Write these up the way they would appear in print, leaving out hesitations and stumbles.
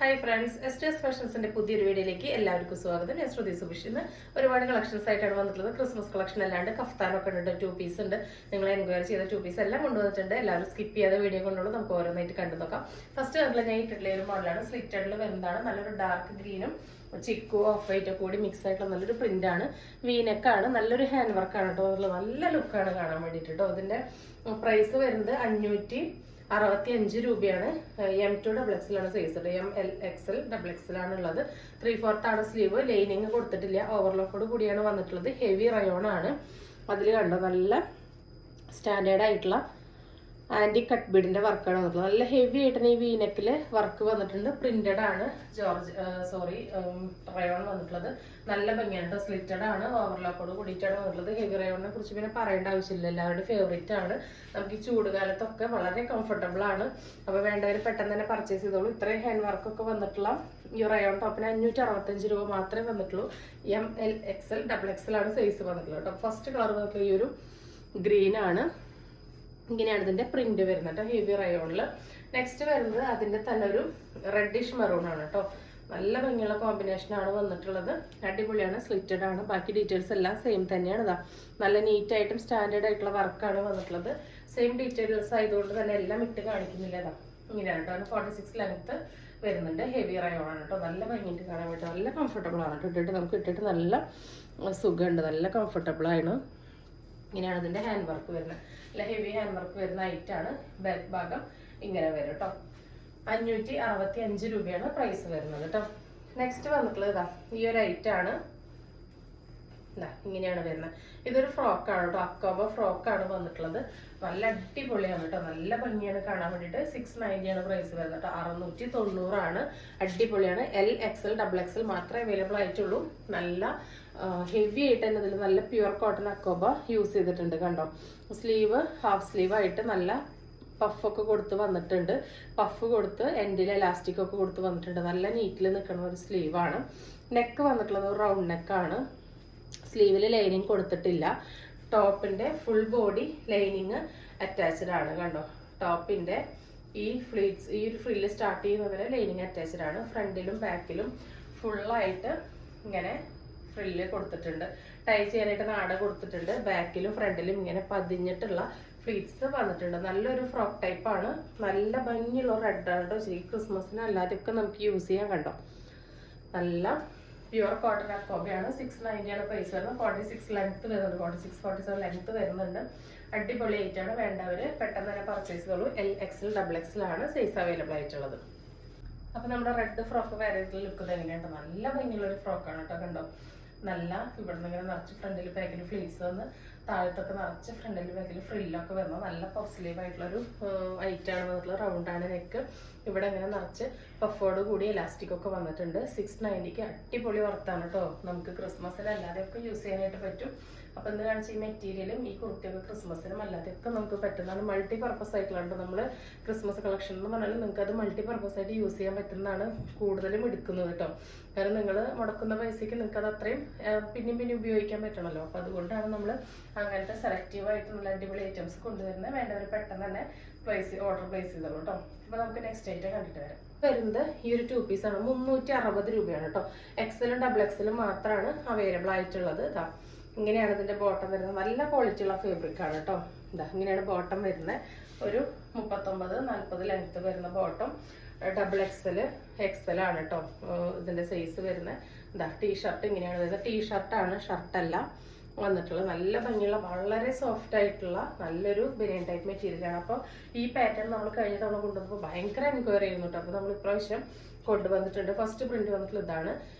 Hi friends, എസ്റ്റേഴ്സ് ഫാഷൻസിന്റെ പുതിയൊരു വീഡിയോയിലേക്ക് എല്ലാവർക്കും സ്വാഗതം. ഞാൻ ശ്രുതി സുബിഷ്. ഇന്ന് ഒരുപാട് കളക്ഷൻസ് ആയിട്ടാണ് വന്നിട്ടുള്ളത്. ക്രിസ്മസ് കളക്ഷൻ അല്ലാണ്ട് കഫ്താനൊക്കെ ഉണ്ട്, 2 പീസ് ഉണ്ട്. നിങ്ങൾ എൻക്വയറി ചെയ്ത 2 പീസ് എല്ലാം കൊണ്ടുവന്നിട്ടുണ്ട്. എല്ലാവരും സ്കിപ്പ് ചെയ്യാതെ വീഡിയോ കൊണ്ടുള്ളൂ. നമുക്ക് ഓരോന്നായിട്ട് കണ്ടു നോക്കാം. ഫസ്റ്റ് കണ്ടില്ല, ഞാൻ ഇട്ടിട്ടുള്ള ഒരു മോഡലാണ്. സ്ലിറ്റഡിൽ വരുന്നതാണ്. നല്ലൊരു ഡാർക്ക് ഗ്രീനും ചിക്കു ഓഫ് വൈറ്റ് കൂടി മിക്സ് ആയിട്ടുള്ള നല്ലൊരു പ്രിന്റ് ആണ്. വീനെക്കാണ്, നല്ലൊരു ഹാൻഡ് വർക്കാണ് കേട്ടോ. നല്ല ലുക്കാണ് കാണാൻ വേണ്ടിയിട്ട് കേട്ടോ. അതിന്റെ പ്രൈസ് വരുന്നത് 565 രൂപയാണ്. M2 XL ആണ് സൈസ്. ML XL ആണ് ഉള്ളത്. 3/4 ആണ് സ്ലീവ്. ലൈനിങ് കൊടുത്തിട്ടില്ല. ഓവർലോക്കോട് കൂടിയാണ് വന്നിട്ടുള്ളത്. ഹെവി റയോൺ ആണ്. അതിൽ കണ്ടോ നല്ല സ്റ്റാൻഡേർഡ് ആയിട്ടുള്ള ആന്റി കട്ട് ബീഡിന്റെ വർക്കാണ് വന്നിട്ടുള്ളത്. നല്ല ഹെവി ആയിട്ട് ഈ വീനെക്കില് വർക്ക് വന്നിട്ടുണ്ട്. പ്രിന്റഡ് ആണ്. റയോൺ വന്നിട്ടുള്ളത്. നല്ല ഭംഗിയാണ്. സ്ലിറ്റഡ് ആണ്. ഓവർലോക്കോട് കൂടിയിട്ടാണ് വന്നിട്ടുള്ളത്. ഹെവി റയോണിനെ കുറിച്ച് പിന്നെ പറയേണ്ട ആവശ്യമില്ല. എല്ലാവരുടെയും ഫേവറേറ്റ് ആണ്. നമുക്ക് ഈ ചൂടുകാലത്തൊക്കെ വളരെ കംഫർട്ടബിൾ ആണ്. അപ്പൊ വേണ്ടവർ പെട്ടെന്ന് തന്നെ പർച്ചേസ് ചെയ്തോളൂ. ഇത്രയും ഹാൻഡ് വർക്കൊക്കെ വന്നിട്ടുള്ള ഈ റയോൺ ടോപ്പിന് 565 രൂപ മാത്രമേ വന്നിട്ടുള്ളൂ. ML XL XXL ആണ് സൈസ് വന്നിട്ടുള്ളത് കേട്ടോ. ഫസ്റ്റ് കളർ വന്നിട്ടുള്ള ഈ ഒരു ഗ്രീൻ ആണ്. ഇങ്ങനെയാണ് ഇതിന്റെ പ്രിന്റ് വരുന്നത് കേട്ടോ, ഹെവി റയോണില്. നെക്സ്റ്റ് വരുന്നത് അതിന്റെ തന്നെ ഒരു റെഡിഷ് മെറൂൺ ആണ് കേട്ടോ. നല്ല ഭംഗിയുള്ള കോമ്പിനേഷൻ ആണ് വന്നിട്ടുള്ളത്. അടിപൊളിയാണ്. സ്ലിറ്റഡ് ആണ്. ബാക്കി ഡീറ്റെയിൽസ് എല്ലാം സെയിം തന്നെയാണ്. ഇതാ നല്ല നീറ്റ് ആയിട്ടും സ്റ്റാൻഡേർഡ് ആയിട്ടുള്ള വർക്കാണ് വന്നിട്ടുള്ളത്. സെയിം ഡീറ്റെയിൽസ് ആയതുകൊണ്ട് തന്നെ എല്ലാം ഇട്ട് കാണിക്കുന്നില്ല. ഇതാ ഇങ്ങനെയാണ് കേട്ടോ. 46 ലെങ്ത് വരുന്നുണ്ട്. ഹെവി റയോൺ ആണ് കേട്ടോ. നല്ല ഭംഗിയിട്ട് കാണാൻ പറ്റും. നല്ല കംഫർട്ടബിൾ ആണ് കേട്ടോ. നമുക്ക് ഇട്ടിട്ട് നല്ല സുഖമുണ്ട്. നല്ല കംഫർട്ടബിൾ ആണ്. ഇങ്ങനെയാണ് ഇതിന്റെ ഹാൻഡ് വർക്ക് വരുന്നത്. അല്ല, ഹെവി ഹാൻഡ് വർക്ക് വരുന്ന ഐറ്റാണ്. ബാക്ക് ഭാഗം ഇങ്ങനെ വരും കേട്ടോ. 565 രൂപയാണ് പ്രൈസ് വരുന്നത് കേട്ടോ. നെക്സ്റ്റ് വന്നിട്ടുള്ളത് ഇതാ ഈ ഒരു ഐറ്റാണ്. ഇങ്ങനെയാണ് വരുന്നത്. ഇതൊരു ഫ്രോക്കാണ് കേട്ടോ. അക്കോബ ഫ്രോക്കാണ് വന്നിട്ടുള്ളത്. നല്ല അടിപൊളിയാണ് കേട്ടോ. നല്ല ഭംഗിയാണ് കാണാൻ വേണ്ടിയിട്ട്. 690 ആണ് പ്രൈസ് വരുന്നത് കേട്ടോ. 690 ആണ്. അടിപൊളിയാണ്. LXL XXL മാത്രമേ അവൈലബിൾ ആയിട്ടുള്ളൂ. നല്ല ഹെവി ആയിട്ട് തന്നെ ഇതിൽ നല്ല പ്യുവർ കോട്ടൺ അക്കോബ യൂസ് ചെയ്തിട്ടുണ്ട് കണ്ടോ. സ്ലീവ് ഹാഫ് സ്ലീവ് ആയിട്ട് നല്ല പഫൊക്കെ കൊടുത്ത് വന്നിട്ടുണ്ട്. പഫ് കൊടുത്ത് എൻഡിൽ എലാസ്റ്റിക് ഒക്കെ കൊടുത്ത് വന്നിട്ടുണ്ട്. നല്ല നീറ്റിൽ നിൽക്കുന്ന ഒരു സ്ലീവാണ്. നെക്ക് വന്നിട്ടുള്ളത് ഒരു റൗണ്ട് നെക്കാണ്. സ്ലീവിൽ ലൈനിങ് കൊടുത്തിട്ടില്ല. ടോപ്പിന്റെ ഫുൾ ബോഡി ലൈനിങ് അറ്റാച്ച്ഡ് ആണ് കണ്ടോ. ടോപ്പിന്റെ ഈ ഫ്ലീറ്റ്സ്, ഈ ഒരു ഫ്രില്ല് സ്റ്റാർട്ട് ചെയ്യുന്നവരെ ലൈനിങ് അറ്റാച്ച്ഡ് ആണ്. ഫ്രണ്ടിലും ബാക്കിലും ഫുള്ളായിട്ട് ഇങ്ങനെ ഫ്രില്ല് കൊടുത്തിട്ടുണ്ട്. ടൈ ചെയ്യാനായിട്ട് നാട കൊടുത്തിട്ടുണ്ട്. ബാക്കിലും ഫ്രണ്ടിലും ഇങ്ങനെ പതിഞ്ഞിട്ടുള്ള ഫ്ലീറ്റ്സ് വന്നിട്ടുണ്ട്. നല്ലൊരു ഫ്രോക്ക് ടൈപ്പ് ആണ്. നല്ല ഭംഗിയുള്ള റെഡ് ആണ് കേട്ടോ. ഈ ക്രിസ്മസിന് അല്ലാതെയൊക്കെ നമുക്ക് യൂസ് ചെയ്യാൻ കണ്ടോ. നല്ല പ്യുവർ കോട്ടൺ അക്കോബയാണ്. 690 ആണ് പ്രൈസ് വരുന്നത്. 46 ലെങ്ത് വരുന്നുണ്ട്. 47 ലെങ്ത് വരുന്നുണ്ട്. അടിപൊളി ആയിട്ടാണ്. വേണ്ടവര് പെട്ടെന്ന് തന്നെ പർച്ചേസ് ചെയ്തോളൂ. LXL XXL ആണ് സൈസ് അവൈലബിൾ ആയിട്ടുള്ളത്. അപ്പൊ നമ്മുടെ റെഡ് ഫ്രോക്ക് വേറെ ലുക്ക് തന്നെയാണ്. നല്ല ഭംഗിയുള്ള ഒരു ഫ്രോക്കാണ് കേട്ടോ. കണ്ടോ നല്ല ഇവിടെ നിന്ന് ഇങ്ങനെ നിറച്ച് ഫ്രണ്ടിൽ ബാക്കിൽ ഫ്ലീറ്റ്സ് വന്ന് താഴത്തൊക്കെ നിറച്ച് ഫ്രണ്ടിൽ ബാക്കിൽ ഫ്രില്ലൊക്കെ വരുന്നത് നല്ല പഫ് സ്ലീവ് ആയിട്ടുള്ളൊരു ഐറ്റാണ് വന്നിട്ടുള്ളത്. റൗണ്ടാണ് നെക്ക്. ഇവിടെ ഇങ്ങനെ നിറച്ച് പഫോട് കൂടി എലാസ്റ്റിക് ഒക്കെ വന്നിട്ടുണ്ട്. 690 അടിപൊളി വർത്താണ് കേട്ടോ. നമുക്ക് ക്രിസ്മസിന് അല്ലാതെയൊക്കെ യൂസ് ചെയ്യാനായിട്ട് പറ്റും. അപ്പൊ എന്ത് കാണിച്ച ഈ മെറ്റീരിയലും ഈ കുർത്തിയൊക്കെ ക്രിസ്മസിനും അല്ലാതെയൊക്കെ നമുക്ക് പറ്റുന്നതാണ്. മൾട്ടി പർപ്പസ് ആയിട്ടുള്ള നമ്മൾ ക്രിസ്മസ് കളക്ഷൻ എന്ന് പറഞ്ഞാൽ നിങ്ങൾക്ക് അത് മൾട്ടി പർപ്പസ് ആയിട്ട് യൂസ് ചെയ്യാൻ പറ്റുന്നതാണ് കൂടുതലും എടുക്കുന്നത് കേട്ടോ. കാരണം നിങ്ങൾ മുടക്കുന്ന പൈസക്ക് നിങ്ങൾക്ക് അത് അത്രയും പിന്നെ ഉപയോഗിക്കാൻ പറ്റണമല്ലോ. അപ്പൊ അതുകൊണ്ടാണ് നമ്മൾ അങ്ങനത്തെ സെലക്റ്റീവ് ആയിട്ട് നല്ല അടിപൊളി ഐറ്റംസ് കൊണ്ടുവരുന്നത്. വേണ്ടവർ പെട്ടെന്ന് തന്നെ ഓർഡർ പ്ലേസ് ചെയ്തോളൂ കേട്ടോ. അപ്പൊ നമുക്ക് നെക്സ്റ്റ് ഐറ്റം കണ്ടിട്ട് വരാം. വരുന്നത് ഈ ഒരു 2 പീസ് ആണ്. 360 രൂപയാണ് കേട്ടോ. XL XXL മാത്രമാണ് അവൈലബിൾ ആയിട്ടുള്ളത്. ഇതാ ഇങ്ങനെയാണ് ഇതിന്റെ ബോട്ടം വരുന്നത്. നല്ല ക്വാളിറ്റി ഉള്ള ഫാബ്രിക് ആണ് കേട്ടോ. ഇതാ ഇങ്ങനെയാണ് ബോട്ടം വരുന്നത്. ഒരു 39-40 ലെങ്ത് വരുന്ന ബോട്ടം. XXL XL ആണ് കേട്ടോ ഇതിന്റെ സൈസ് വരുന്നത്. ഇതാ ടീഷർട്ട് ഇങ്ങനെയാണ് വരുന്നത്. ടീഷർട്ടാണ്, ഷർട്ടല്ല വന്നിട്ടുള്ളത്. നല്ല ഭംഗിയുള്ള വളരെ സോഫ്റ്റ് ആയിട്ടുള്ള നല്ലൊരു ബനിയൻ ടൈപ്പ് മെറ്റീരിയൽ ആണ്. അപ്പോൾ ഈ പാറ്റേൺ നമ്മൾ കഴിഞ്ഞ തവണ കൊണ്ടുവന്നപ്പോൾ ഭയങ്കര എൻക്വയറി ചെയ്യുന്നു കേട്ടോ. അപ്പോൾ നമ്മൾ ഇപ്രാവശ്യം കൊണ്ടുവന്നിട്ടുണ്ട്. ഫസ്റ്റ് പ്രിന്റ് വന്നിട്ടുള്ള ഇതാണ്.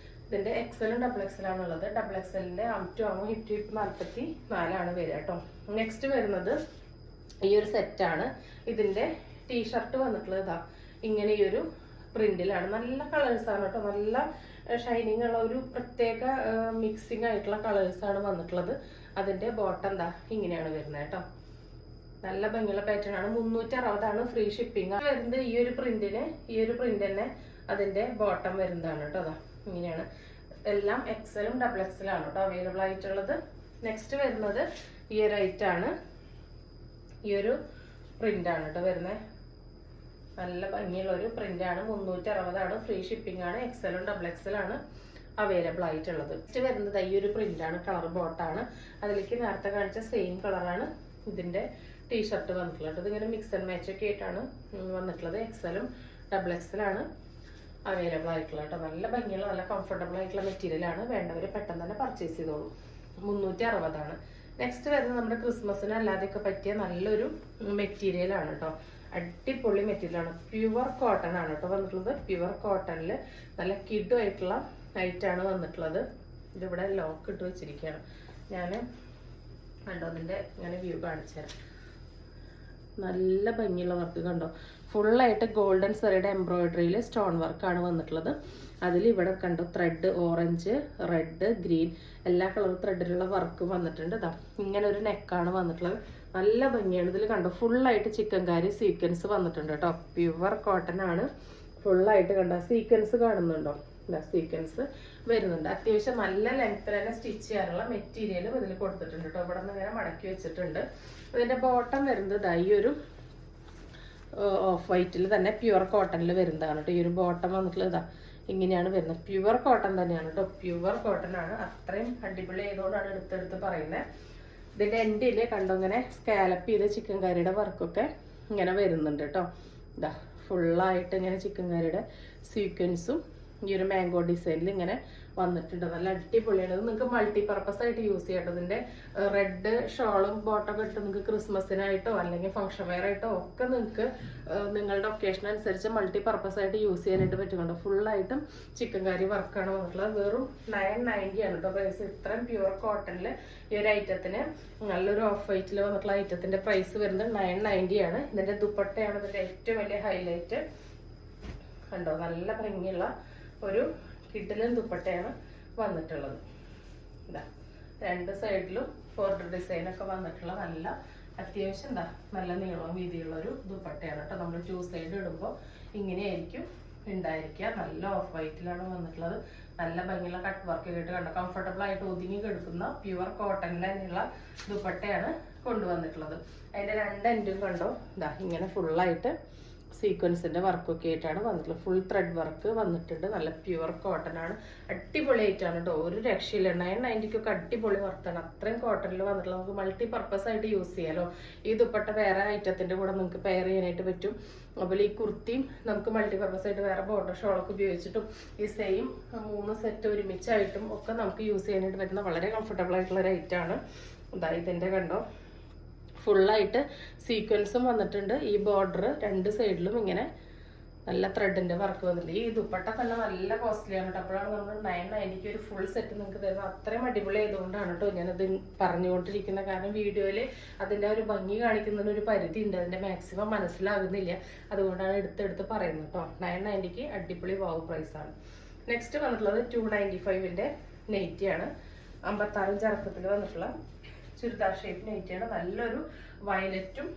ഇതിന്റെ XL XXL ആണുള്ളത്. XXLന്റെ അം ഹിപ്പ് ടു ഹിപ്പ് 44 ആണ് വരിക കേട്ടോ. നെക്സ്റ്റ് വരുന്നത് ഈ ഒരു സെറ്റാണ്. ഇതിന്റെ ടീഷർട്ട് വന്നിട്ടുള്ളത് ഇതാ ഇങ്ങനെ ഈ ഒരു പ്രിന്റിലാണ്. നല്ല കളേഴ്സ് ആണ് കേട്ടോ. നല്ല ഷൈനിങ് ഉള്ള ഒരു പ്രത്യേക മിക്സിംഗ് ആയിട്ടുള്ള കളേഴ്സ് ആണ് വന്നിട്ടുള്ളത്. അതിന്റെ ബോട്ടം എന്താ ഇങ്ങനെയാണ് വരുന്നത് കേട്ടോ. നല്ല ഭംഗിയുള്ള പാറ്റേൺ ആണ്. 360 ആണ്. ഫ്രീ ഷിപ്പിംഗ് വരുന്നത്. ഈ ഒരു പ്രിന്റ് തന്നെ അതിന്റെ ബോട്ടം വരുന്നതാണ് കേട്ടോ. അതാ ഇങ്ങനെയാണ്. എല്ലാം XL XXL ആണ് കേട്ടോ അവൈലബിൾ ആയിട്ടുള്ളത്. നെക്സ്റ്റ് വരുന്നത് ഈ ഒരു ഐറ്റാണ്. ഈ ഒരു പ്രിന്റ് ആണ് കേട്ടോ വരുന്നത്. നല്ല ഭംഗിയുള്ള ഒരു പ്രിന്റാണ്. 360 ഫ്രീ ഷിപ്പിംഗ് ആണ്. എക്സലും ഡബിൾ എക്സലാണ് അവൈലബിൾ ആയിട്ടുള്ളത്. നെക്സ്റ്റ് വരുന്നത് ഈ ഒരു പ്രിന്റാണ്, കളർ ബോട്ടാണ്. അതിലേക്ക് നേരത്തെ കാണിച്ച സെയിം കളറാണ് ഇതിന്റെ ടീഷർട്ട് വന്നിട്ടുള്ളത്. ഇതിങ്ങനെ മിക്സ് ആൻഡ് മാച്ച് ഒക്കെ ആയിട്ടാണ് വന്നിട്ടുള്ളത്. എക്സലും ഡബിൾ എക്സലാണ് അവൈലബിൾ ആയിട്ടുള്ള കേട്ടോ. നല്ല ഭംഗിയുള്ള നല്ല കംഫർട്ടബിൾ ആയിട്ടുള്ള മെറ്റീരിയൽ ആണ്. വേണ്ടവർ പെട്ടെന്ന് തന്നെ പർച്ചേസ് ചെയ്തോളൂ. 360. നെക്സ്റ്റ് വരുന്നത് നമ്മുടെ ക്രിസ്മസിന് അല്ലാതെയൊക്കെ പറ്റിയ നല്ലൊരു മെറ്റീരിയൽ ആണ് കേട്ടോ. അടിപൊളി മെറ്റീരിയൽ ആണ്. പ്യുവർ കോട്ടൺ ആണ് കേട്ടോ വന്നിട്ടുള്ളത്. പ്യുവർ കോട്ടണിൽ നല്ല കിഡു ആയിട്ടുള്ള ഐറ്റാണ് വന്നിട്ടുള്ളത്. ഇതിവിടെ ലോക്ക് ഇട്ട് വെച്ചിരിക്കുകയാണ്. ഞാൻ കണ്ടോ അതിൻ്റെ ഇങ്ങനെ വ്യൂ കാണിച്ചു തരാം. നല്ല ഭംഗിയുള്ള വർക്ക് കണ്ടോ. ഫുള്ളായിട്ട് ഗോൾഡൻ സെറിയുടെ എംബ്രോയിഡറിയിൽ സ്റ്റോൺ വർക്കാണ് വന്നിട്ടുള്ളത്. അതിൽ ഇവിടെ കണ്ടോ ത്രെഡ് ഓറഞ്ച്, റെഡ്, ഗ്രീൻ എല്ലാ കളർ ത്രെഡിലുള്ള വർക്ക് വന്നിട്ടുണ്ട്. ഇതാ ഇങ്ങനെ ഒരു നെക്കാണ് വന്നിട്ടുള്ളത്. നല്ല ഭംഗിയാണ്. ഇതിൽ കണ്ടോ ഫുള്ളായിട്ട് ചിക്കൻകാരി സീക്വൻസ് വന്നിട്ടുണ്ട് കേട്ടോ. പ്യുവർ കോട്ടൺ ആണ്. ഫുള്ളായിട്ട് കണ്ടോ സീക്വൻസ് കാണുന്നുണ്ടോ? സീക്വൻസ് വരുന്നുണ്ട്. അത്യാവശ്യം നല്ല ലെങ്ത്തിൽ തന്നെ സ്റ്റിച്ച് ചെയ്യാനുള്ള മെറ്റീരിയലും ഇതിൽ കൊടുത്തിട്ടുണ്ട് കേട്ടോ. ഇവിടെ നിന്ന് ഇങ്ങനെ മടക്കി വെച്ചിട്ടുണ്ട്. ഇതിന്റെ ബോട്ടം വരുന്നത് ഈ ഒരു ഓഫ് വൈറ്റിൽ തന്നെ പ്യുവർ കോട്ടണിൽ വരുന്നതാണ് കേട്ടോ. ഈ ഒരു ബോട്ടം വന്നിട്ടുള്ളത് ഇതാ ഇങ്ങനെയാണ് വരുന്നത്. പ്യുവർ കോട്ടൺ തന്നെയാണ് കേട്ടോ. പ്യുവർ കോട്ടൺ ആണ്. അത്രയും അടിപൊളി ആയതുകൊണ്ടാണ് എടുത്തെടുത്ത് പറയുന്നത്. ഇതിന്റെ എൻഡില് കണ്ടോ ഇങ്ങനെ സ്കാലപ്പ് ചെയ്ത് ചിക്കൻ കറിയുടെ വർക്കൊക്കെ ഇങ്ങനെ വരുന്നുണ്ട് കേട്ടോ. ഇതാ ഫുള്ളായിട്ട് ഇങ്ങനെ ചിക്കൻ കറിയുടെ സീക്വൻസും ഈ ഒരു മാംഗോ ഡിസൈനിൽ ഇങ്ങനെ വന്നിട്ടുണ്ട്. നല്ല അടിപൊളിയാണ്. ഇത് നിങ്ങൾക്ക് മൾട്ടി പർപ്പസ് ആയിട്ട് യൂസ് ചെയ്യാം. ഇതിന്റെ റെഡ് ഷോളും ബോട്ടൊക്കെ ഇട്ട് നിങ്ങൾക്ക് ക്രിസ്മസിനായിട്ടോ അല്ലെങ്കിൽ ഫംഗ്ഷൻ വെയർ ആയിട്ടോ ഒക്കെ നിങ്ങൾക്ക് നിങ്ങളുടെ ഒക്കേഷൻ അനുസരിച്ച് മൾട്ടി പർപ്പസ് ആയിട്ട് യൂസ് ചെയ്യാനായിട്ട് പറ്റുന്നുണ്ട്. ഫുള്ളായിട്ടും ചിക്കൻ കറി വർക്കാണ് വന്നിട്ടുള്ളത്. വെറും 990 ആണ് കേട്ടോ പ്രൈസ്. ഇത്രയും പ്യുവർ കോട്ടണിൽ ഈ ഒരു ഐറ്റത്തിന് നല്ലൊരു ഓഫ് വൈറ്റിൽ വന്നിട്ടുള്ള ഐറ്റത്തിന്റെ പ്രൈസ് വരുന്നത് 990 ആണ്. ഇതിന്റെ ദുപ്പട്ടയാണ് ഇതിന്റെ ഏറ്റവും വലിയ ഹൈലൈറ്റ്. കണ്ടോ നല്ല ഭംഗിയുള്ള ഒരു കിഡിലൻ ദുപ്പട്ടയാണ് വന്നിട്ടുള്ളത്. ഇതാ രണ്ട് സൈഡിലും ബോർഡർ ഡിസൈൻ ഒക്കെ വന്നിട്ടുള്ള നല്ല അത്യാവശ്യം എന്താ നല്ല നീളവും വീതിയുള്ള ഒരു ദുപ്പട്ടയാണ് കേട്ടോ. നമ്മൾ 2 സൈഡ് ഇടുമ്പോൾ ഇങ്ങനെയായിരിക്കും ഉണ്ടായിരിക്കുക. നല്ല ഓഫ് വൈറ്റിലാണ് വന്നിട്ടുള്ളത്. നല്ല ഭംഗിയുള്ള കട്ട് വർക്ക് കേട്ട് കണ്ടോ കംഫർട്ടബിൾ ആയിട്ട് ഒതുങ്ങി കിടക്കുന്ന പ്യുവർ കോട്ടണിൽ തന്നെയുള്ള ദുപ്പട്ടയാണ് കൊണ്ടുവന്നിട്ടുള്ളത്. അതിന്റെ രണ്ട് എൻഡും കണ്ടോ ഇതാ ഇങ്ങനെ ഫുള്ളായിട്ട് സീക്വൻസിന്റെ വർക്കൊക്കെ ആയിട്ടാണ് വന്നിട്ടുള്ളത്. ഫുൾ ത്രെഡ് വർക്ക് വന്നിട്ടുണ്ട്. നല്ല പ്യുവർ കോട്ടൺ ആണ്. അടിപൊളി ആയിട്ടാണ് കേട്ടോ. ഒരു രക്ഷയില്ല. 990 അടിപൊളി വർത്താണ്. അത്രയും കോട്ടണിൽ വന്നിട്ടുള്ള നമുക്ക് മൾട്ടി പർപ്പസ് ആയിട്ട് യൂസ് ചെയ്യാലോ. ഈ ദുപ്പട്ട വേറെ ഐറ്റത്തിന്റെ കൂടെ നിങ്ങൾക്ക് പെയർ ചെയ്യാനായിട്ട് പറ്റും. അതുപോലെ ഈ കുർത്തിയും നമുക്ക് മൾട്ടി പർപ്പസ് ആയിട്ട് വേറെ ബോർഡർ ഷോളൊക്കെ ഉപയോഗിച്ചിട്ടും ഈ സെയിം 3 സെറ്റ് ഒരുമിച്ചായിട്ടും ഒക്കെ നമുക്ക് യൂസ് ചെയ്യാനായിട്ട് പറ്റുന്ന വളരെ കംഫർട്ടബിൾ ആയിട്ടുള്ള ഒരു ഐറ്റാണ്. ഇതാ ഇതിന്റെ കണ്ടോ ഫുള്ളായിട്ട് സീക്വൻസും വന്നിട്ടുണ്ട്. ഈ ബോർഡർ രണ്ട് സൈഡിലും ഇങ്ങനെ നല്ല ത്രെഡിന്റെ വർക്ക് വന്നിട്ടുണ്ട്. ഈ ദുപ്പട്ട തന്നെ നല്ല കോസ്റ്റ്ലിയാണ് കേട്ടോ. അപ്പോഴാണ് നമ്മൾ 990 ഒരു ഫുൾ സെറ്റ് നിങ്ങൾക്ക് തരുന്നത്. അത്രയും അടിപൊളി ആയതുകൊണ്ടാണ് കേട്ടോ ഞാനത് പറഞ്ഞുകൊണ്ടിരിക്കുന്നത്. കാരണം വീഡിയോയിൽ അതിന്റെ ഒരു ഭംഗി കാണിക്കുന്നതിന് ഒരു പരിധി ഉണ്ട്. അതിന്റെ മാക്സിമം മനസ്സിലാകുന്നില്ല. അതുകൊണ്ടാണ് എടുത്തെടുത്ത് പറയുന്നത് കേട്ടോ. 990 അടിപൊളി വാവ് പ്രൈസ് ആണ്. നെക്സ്റ്റ് വന്നിട്ടുള്ളത് 295ന്റെ നെയ്റ്റിയാണ്. 56 ഇറക്കത്തിൽ വന്നിട്ടുള്ള ചുരിദാർ ഷേപ്പ് നെയ്റ്റിയാണ്. നല്ലൊരു വയലറ്റും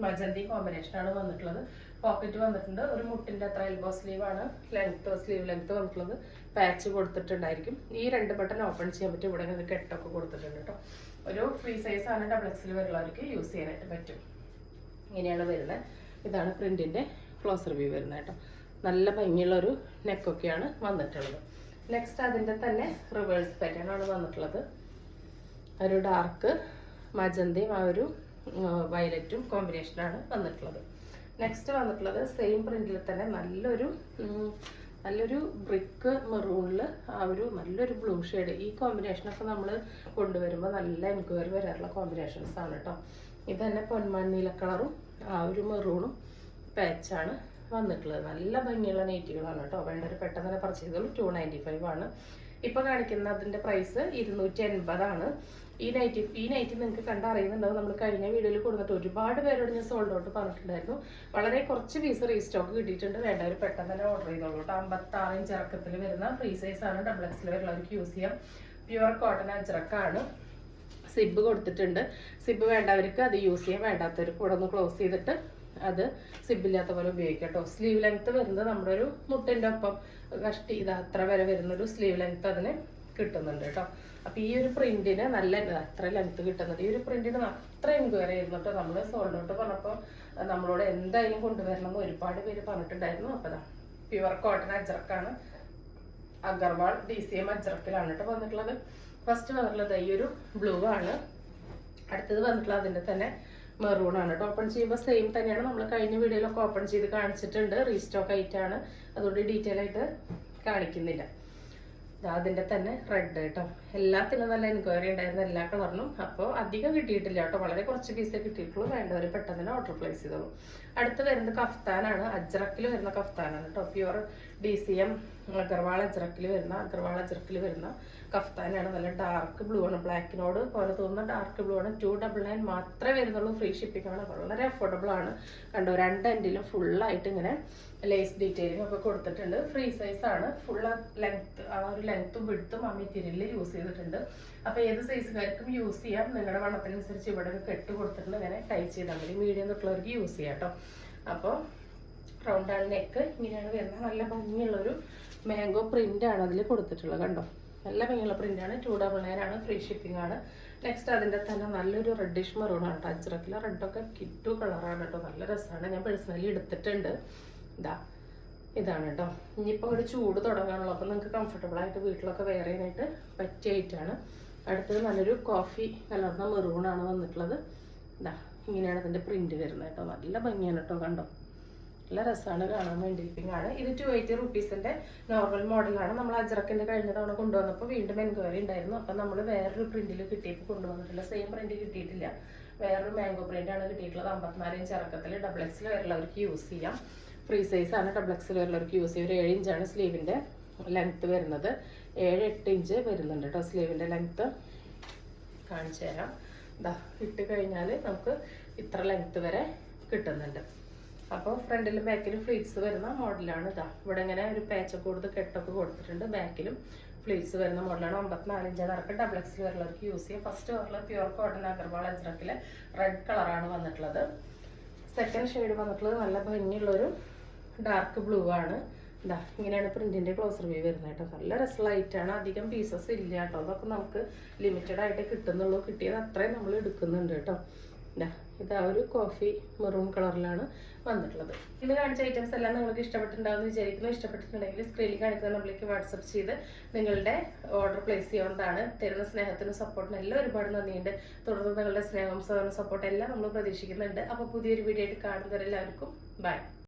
മജന്തി കോമ്പിനേഷനാണ് വന്നിട്ടുള്ളത്. പോക്കറ്റ് വന്നിട്ടുണ്ട്. ഒരു മുട്ടിന്റെ അത്ര എൽബോ സ്ലീവ് ആണ് സ്ലീവ് ലെങ്ത് വന്നിട്ടുള്ളത്. പാച്ച് കൊടുത്തിട്ടുണ്ടായിരിക്കും. ഈ 2 ബട്ടൺ ഓപ്പൺ ചെയ്യാൻ പറ്റും. ഇവിടെ നിന്ന് കെട്ടൊക്കെ കൊടുത്തിട്ടുണ്ട് കേട്ടോ. ഒരു ഫ്രീ സൈസ് ആണ്. ഡബിൾ എക്സിൽ വരുന്നവർക്ക് യൂസ് ചെയ്യാനായിട്ട് പറ്റും. ഇങ്ങനെയാണ് വരുന്നത്. ഇതാണ് പ്രിന്റിന്റെ ക്ലോസർ വ്യൂ വരുന്നത് കേട്ടോ. നല്ല ഭംഗിയുള്ള ഒരു നെക്കൊക്കെയാണ് വന്നിട്ടുള്ളത്. നെക്സ്റ്റ് അതിന്റെ തന്നെ റിവേഴ്സ് പാറ്റേൺ ആണ് വന്നിട്ടുള്ളത്. ഒരു ഡാർക്ക് മജന്തയും ആ ഒരു വയലറ്റും കോമ്പിനേഷനാണ് വന്നിട്ടുള്ളത്. നെക്സ്റ്റ് വന്നിട്ടുള്ളത് സെയിം പ്രിന്റിൽ തന്നെ നല്ലൊരു ബ്രിക്ക് മെറൂണിൽ ആ ഒരു നല്ലൊരു ബ്ലൂ ഷെയ്ഡ്. ഈ കോമ്പിനേഷനൊക്കെ നമ്മൾ കൊണ്ടുവരുമ്പോൾ നല്ല എൻക്വയറി വരാറുള്ള കോമ്പിനേഷൻസ് ആണ് കേട്ടോ. ഇത് തന്നെ പൊന്മാൻ നീല കളറും ആ ഒരു മെറൂണും പാച്ചാണ് വന്നിട്ടുള്ളത്. നല്ല ഭംഗിയുള്ള നെയ്റ്റുകളാണ് കേട്ടോ. വേണ്ടവർ പെട്ടെന്ന് തന്നെ പർച്ചേസ് ചെയ്തോളൂ. 295 ആണ്. ഇപ്പൊ കാണിക്കുന്ന അതിന്റെ പ്രൈസ് 280 ആണ്. ഈ നൈറ്റി നിങ്ങൾക്ക് കണ്ടറിയുന്നുണ്ടാവും. നമ്മൾ കഴിഞ്ഞ വീഡിയോയിൽ കൊടുത്തിട്ട് ഒരുപാട് പേരോട് ഞാൻ സോൾഡ് ഔട്ട് പറഞ്ഞിട്ടുണ്ടായിരുന്നു. വളരെ കുറച്ച് പീസ് റീസ്റ്റോക്ക് കിട്ടിയിട്ടുണ്ട്. വേണ്ടവർ പെട്ടെന്ന് തന്നെ ഓർഡർ ചെയ്തോളൂ കേട്ടോ. 56 ഇറക്കത്തിൽ വരുന്ന ഫ്രീ സൈസ് ആണ്. ഡബിൾ എക്സിൽ വരുന്നവർക്ക് യൂസ് ചെയ്യാം. പ്യുവർ കോട്ടൺ അജ്രക്കാണ്. സിബ് കൊടുത്തിട്ടുണ്ട്. സിബ് വേണ്ടവർക്ക് അത് യൂസ് ചെയ്യാം. വേണ്ടാത്തവർക്ക് കൂടെ ഒന്ന് ക്ലോസ് ചെയ്തിട്ട് അത് സിബില്ലാത്ത പോലെ ഉപയോഗിക്കാം കേട്ടോ. സ്ലീവ് ലെങ്ത് വരുന്നത് നമ്മുടെ ഒരു മുട്ടിന്റെ ഒപ്പം കഷ്ടി ഇത് അത്ര വരെ വരുന്നൊരു സ്ലീവ് ലെങ്ത് അതിന് കിട്ടുന്നുണ്ട് കേട്ടോ. അപ്പൊ ഈ ഒരു പ്രിന്റിന് നല്ല അത്ര ലെങ്ത് കിട്ടുന്നുണ്ട്. ഈ ഒരു പ്രിന്റിന് അത്ര എൻക്വയറി ആയിരുന്നു കേട്ടോ. നമ്മൾ സോൾഡ് ഔട്ട് പറഞ്ഞപ്പോൾ നമ്മളോട് എന്തായാലും കൊണ്ടുവരണം എന്ന് ഒരുപാട് പേര് പറഞ്ഞിട്ടുണ്ടായിരുന്നു. അപ്പോൾ ഇതാ പ്യുവർ കോട്ടൺ അജ്രക്കാണ്, അഗർവാൾ DCM അജ്രക്കിലാണ് കേട്ടോ വന്നിട്ടുള്ളത്. ഫസ്റ്റ് വന്നിട്ടുള്ളത് ഈ ഒരു ബ്ലൂ ആണ്. അടുത്തത് വന്നിട്ടുള്ളത് അതിൻ്റെ തന്നെ മെറൂൺ ആണ് കേട്ടോ. ഓപ്പൺ ചെയ്യുമ്പോൾ സെയിം തന്നെയാണ്, നമ്മൾ കഴിഞ്ഞ വീഡിയോയിലൊക്കെ ഓപ്പൺ ചെയ്ത് കാണിച്ചിട്ടുണ്ട്. റീസ്റ്റോക്ക് ആയിട്ടാണ്, അതുകൊണ്ട് ഡീറ്റെയിൽ ആയിട്ട് കാണിക്കുന്നില്ല. അതിൻ്റെ തന്നെ റെഡ് കേട്ടോ. എല്ലാത്തിനും നല്ല എൻക്വയറി ഉണ്ടായിരുന്നു, എല്ലാ കളറിനും. അപ്പോൾ അധികം കിട്ടിയിട്ടില്ല കേട്ടോ, വളരെ കുറച്ച് പീസേ കിട്ടിയിട്ടുള്ളൂ. വേണ്ടവർ പെട്ടെന്ന് തന്നെ ഓർഡർ പ്ലേസ് ചെയ്തോളൂ. അടുത്ത് വരുന്നത് കഫ്താനാണ്, അജ്രക്കിൽ വരുന്ന കഫ്താനാണ് കേട്ടോ. പ്യുവർ DCM അഗർവാൾ അജ്രക്കിൽ വരുന്ന കഫ്താനാണ്. നല്ല ഡാർക്ക് ബ്ലൂ ആണ്, ബ്ലാക്കിനോട് പോലെ തോന്നുന്ന ഡാർക്ക് ബ്ലൂ ആണ്. 299 മാത്രമേ വരുന്നുള്ളൂ, ഫ്രീ ഷിപ്പിംഗ് ആണ്, വളരെ അഫോർഡബിൾ ആണ്. കണ്ടോ, രണ്ട് എൻഡിലും ഫുള്ളായിട്ട് ഇങ്ങനെ ലേസ് ഡീറ്റെയിലിംഗ് ഒക്കെ കൊടുത്തിട്ടുണ്ട്. ഫ്രീ സൈസ് ആണ്, ഫുൾ ലെങ്ത്, ആ ഒരു ലെങ്ത്തും വിഡ്ത്തും ആ മെറ്റീരിയലിൽ യൂസ് ചെയ്തിട്ടുണ്ട്. അപ്പോൾ ഏത് സൈസുകാർക്കും യൂസ് ചെയ്യാം. നിങ്ങളുടെ വണ്ണത്തിനനുസരിച്ച് ഇവിടെ കെട്ട് കൊടുത്തിട്ടുണ്ട്, ഇങ്ങനെ ടൈറ്റ് ചെയ്താൽ മതി. മീഡിയം തൊട്ടുള്ളവർക്ക് യൂസ് ചെയ്യാം കേട്ടോ. അപ്പോൾ റൗണ്ട് ആണ് നെക്ക്, ഇങ്ങനെയാണ് വരുന്നത്. നല്ല ഭംഗിയുള്ളൊരു മാംഗോ പ്രിന്റ് ആണ് അതിൽ കൊടുത്തിട്ടുള്ളത്. കണ്ടോ, നല്ല ഭംഗിയുള്ള പ്രിന്റ് ആണ്. 299 ആണ്, ഫ്രീ ഷിപ്പിംഗ് ആണ്. നെക്സ്റ്റ് അതിൻ്റെ തന്നെ നല്ലൊരു റെഡിഷ് മെറൂൺ ആണ് കേട്ടോ. അജ്രക്കിലെ റെഡൊക്കെ കിറ്റു കളറാണ് കേട്ടോ, നല്ല രസമാണ്. ഞാൻ പേഴ്സണലി എടുത്തിട്ടുണ്ട്. ഇതാണ് കേട്ടോ. ഇനിയിപ്പോൾ ഒരു ചൂട് തുടങ്ങാനുള്ളൂ, അപ്പോൾ നിങ്ങൾക്ക് കംഫർട്ടബിൾ ആയിട്ട് വീട്ടിലൊക്കെ വെയർ ചെയ്യാനായിട്ട് പറ്റിയായിട്ടാണ്. അടുത്തത് നല്ലൊരു കോഫി കലർന്ന മെറൂൺ ആണ് വന്നിട്ടുള്ളത്. ഇങ്ങനെയാണ് അതിൻ്റെ പ്രിന്റ് വരുന്നത് കേട്ടോ. നല്ല ഭംഗിയാണ് കേട്ടോ, കണ്ടോ, നല്ല രസമാണ് കാണാൻ വേണ്ടി. ആണ് ഇത് 280 റുപ്പീസിന്റെ നോർമൽ മോഡലാണ്. നമ്മൾ അജ്രക്കിന്റെ കഴിഞ്ഞ തവണ കൊണ്ടുവന്നപ്പോൾ വീണ്ടും എൻക്വയറി ഉണ്ടായിരുന്നു. അപ്പം നമ്മൾ വേറൊരു പ്രിന്റിൽ കിട്ടിയപ്പോൾ കൊണ്ടുവന്നിട്ടില്ല, സെയിം പ്രിന്റ് കിട്ടിയിട്ടില്ല, വേറൊരു മാംഗോ പ്രിന്റ് ആണ് കിട്ടിയിട്ടുള്ളത്. 54 ഇഞ്ച് ഇറക്കത്തിൽ XXL വരുന്നവർക്ക് യൂസ് ചെയ്യാം. ഫ്രീ സൈസ് ആണ്, XXL വരുന്നവർക്ക് യൂസ് ചെയ്യാം. ഒരു 7 ഇഞ്ചാണ് സ്ലീവിന്റെ ലെങ്ത് വരുന്നത്. 7-8 ഇഞ്ച് വരുന്നുണ്ട് കേട്ടോ സ്ലീവിന്റെ ലെങ്ത്. കാണിച്ചു തരാം. ഇട്ട് കഴിഞ്ഞാൽ നമുക്ക് ഇത്ര ലെങ്ത് വരെ കിട്ടുന്നുണ്ട്. അപ്പോൾ ഫ്രണ്ടിലും ബാക്കിലും ഫ്ലീറ്റ്സ് വരുന്ന മോഡലാണ്. ഇവിടെ ഇങ്ങനെ ഒരു പാച്ചൊക്കെ കൊടുത്ത് കെട്ടൊക്കെ കൊടുത്തിട്ടുണ്ട്. ബാക്കിലും ഫ്ലീറ്റ്സ് വരുന്ന മോഡലാണ്. 54 ഇഞ്ച് ഇറക്കം XXL വരുന്നവർക്ക് യൂസ് ചെയ്യാം. First colour pure cotton Agarwal അജ്രക്കിലെ റെഡ് കളറാണ് വന്നിട്ടുള്ളത്. സെക്കൻഡ് ഷെയ്ഡ് വന്നിട്ടുള്ളത് നല്ല ഭംഗിയുള്ളൊരു ഡാർക്ക് ബ്ലൂ ആണ്. ഇങ്ങനെയാണ് പ്രിന്റിന്റെ ക്ലോസർ വ്യൂ വരുന്നത് കേട്ടോ. നല്ല രസമായിട്ടാണ്, അധികം പീസസ് ഇല്ല കേട്ടോ. അതൊക്കെ നമുക്ക് ലിമിറ്റഡ് ആയിട്ട് കിട്ടുന്നുള്ളൂ. കിട്ടിയത് അത്രയും നമ്മൾ എടുക്കുന്നുണ്ട് കേട്ടോ. ഇതാ ഒരു കോഫി മെറൂൺ കളറിലാണ് വന്നിട്ടുള്ളത്. ഇത് കാണിച്ച ഐറ്റംസ് എല്ലാം നിങ്ങൾക്ക് ഇഷ്ടപ്പെട്ടിട്ടുണ്ടാവുമെന്ന് വിചാരിക്കുന്നു. ഇഷ്ടപ്പെട്ടിട്ടുണ്ടെങ്കിൽ സ്ക്രീനിൽ കാണിക്കുന്ന നമ്പറിലേക്ക് വാട്സപ്പ് ചെയ്ത് നിങ്ങളുടെ ഓർഡർ പ്ലേസ് ചെയ്യാവുന്നതാണ്. തരുന്ന സ്നേഹത്തിനും സപ്പോർട്ടിനും എല്ലാം ഒരുപാട് നന്ദിയുണ്ട്. തുടർന്ന് നിങ്ങളുടെ സ്നേഹം സപ്പോർട്ട് എല്ലാം നമ്മൾ പ്രതീക്ഷിക്കുന്നുണ്ട്. അപ്പോൾ പുതിയൊരു വീഡിയോ ആയിട്ട് കാണുന്നവരെല്ലാവർക്കും ബൈ.